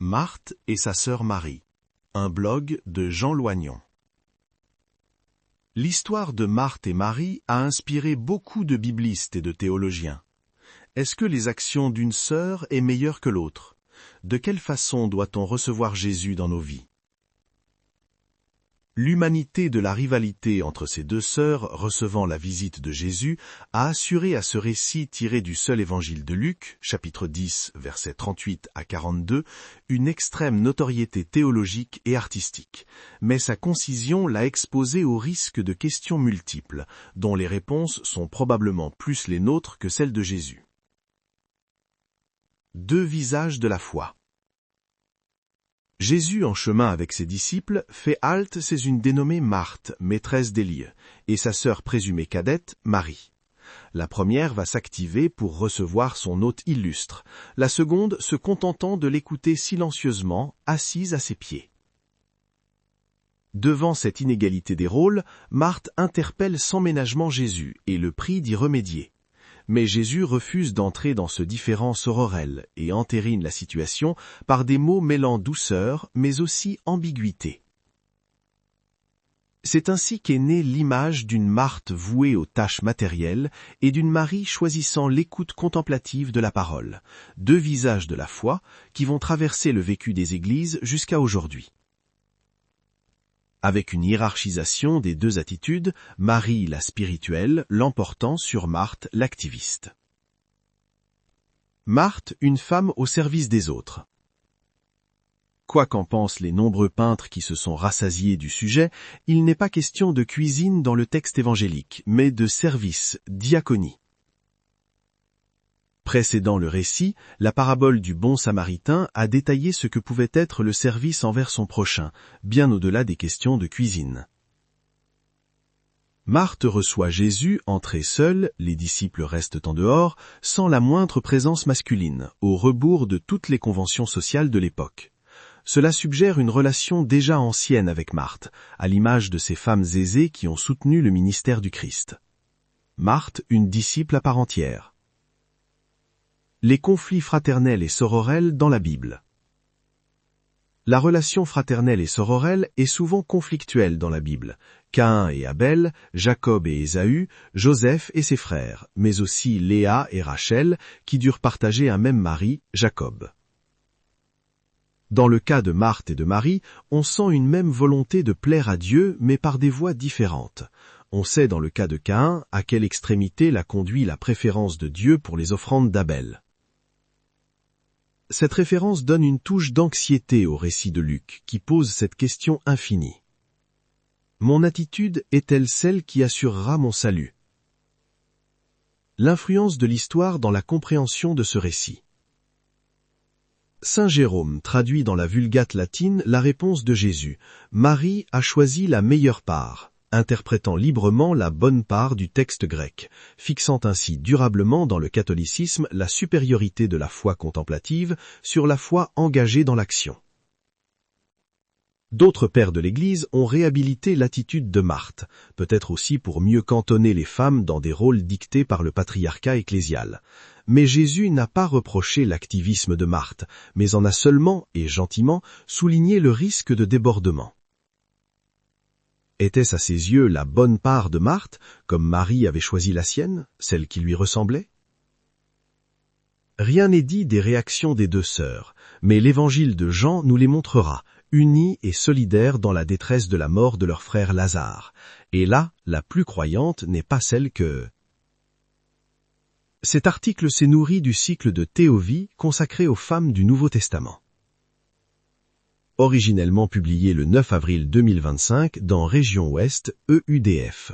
Marthe et sa sœur Marie. Un blog de Jean Loignon. L'histoire de Marthe et Marie a inspiré beaucoup de biblistes et de théologiens. Est-ce que les actions d'une sœur est meilleure que l'autre? De quelle façon doit-on recevoir Jésus dans nos vies? L'humanité de la rivalité entre ces deux sœurs recevant la visite de Jésus a assuré à ce récit tiré du seul évangile de Luc, chapitre 10, versets 38 à 42, une extrême notoriété théologique et artistique. Mais sa concision l'a exposé au risque de questions multiples, dont les réponses sont probablement plus les nôtres que celles de Jésus. Deux visages de la foi. Jésus, en chemin avec ses disciples, fait halte chez une dénommée Marthe, maîtresse d'Élie, et sa sœur présumée cadette, Marie. La première va s'activer pour recevoir son hôte illustre, la seconde se contentant de l'écouter silencieusement, assise à ses pieds. Devant cette inégalité des rôles, Marthe interpelle sans ménagement Jésus et le prie d'y remédier. Mais Jésus refuse d'entrer dans ce différend sororel et entérine la situation par des mots mêlant douceur mais aussi ambiguïté. C'est ainsi qu'est née l'image d'une Marthe vouée aux tâches matérielles et d'une Marie choisissant l'écoute contemplative de la parole, deux visages de la foi qui vont traverser le vécu des églises jusqu'à aujourd'hui. Avec une hiérarchisation des deux attitudes, Marie la spirituelle l'emportant sur Marthe l'activiste. Marthe, une femme au service des autres. Quoi qu'en pensent les nombreux peintres qui se sont rassasiés du sujet, il n'est pas question de cuisine dans le texte évangélique, mais de service, diaconie. Précédant le récit, la parabole du bon samaritain a détaillé ce que pouvait être le service envers son prochain, bien au-delà des questions de cuisine. Marthe reçoit Jésus, entrée seule, les disciples restent en dehors, sans la moindre présence masculine, au rebours de toutes les conventions sociales de l'époque. Cela suggère une relation déjà ancienne avec Marthe, à l'image de ces femmes aisées qui ont soutenu le ministère du Christ. Marthe, une disciple à part entière. Les conflits fraternels et sororels dans la Bible. La relation fraternelle et sororelle est souvent conflictuelle dans la Bible. Caïn et Abel, Jacob et Ésaü, Joseph et ses frères, mais aussi Léa et Rachel, qui durent partager un même mari, Jacob. Dans le cas de Marthe et de Marie, on sent une même volonté de plaire à Dieu, mais par des voies différentes. On sait dans le cas de Caïn à quelle extrémité l'a conduit la préférence de Dieu pour les offrandes d'Abel. Cette référence donne une touche d'anxiété au récit de Luc, qui pose cette question infinie. Mon attitude est-elle celle qui assurera mon salut? L'influence de l'histoire dans la compréhension de ce récit. Saint Jérôme traduit dans la Vulgate latine la réponse de Jésus. Marie a choisi la meilleure part, interprétant librement la bonne part du texte grec, fixant ainsi durablement dans le catholicisme la supériorité de la foi contemplative sur la foi engagée dans l'action. D'autres pères de l'Église ont réhabilité l'attitude de Marthe, peut-être aussi pour mieux cantonner les femmes dans des rôles dictés par le patriarcat ecclésial. Mais Jésus n'a pas reproché l'activisme de Marthe, mais en a seulement, et gentiment, souligné le risque de débordement. Était-ce à ses yeux la bonne part de Marthe, comme Marie avait choisi la sienne, celle qui lui ressemblait? Rien n'est dit des réactions des deux sœurs, mais l'évangile de Jean nous les montrera, unies et solidaires dans la détresse de la mort de leur frère Lazare. Et là, la plus croyante n'est pas celle que... Cet article s'est nourri du cycle de Théovie consacré aux femmes du Nouveau Testament. Originellement publié le 9 avril 2025 dans Région Ouest, EUDF.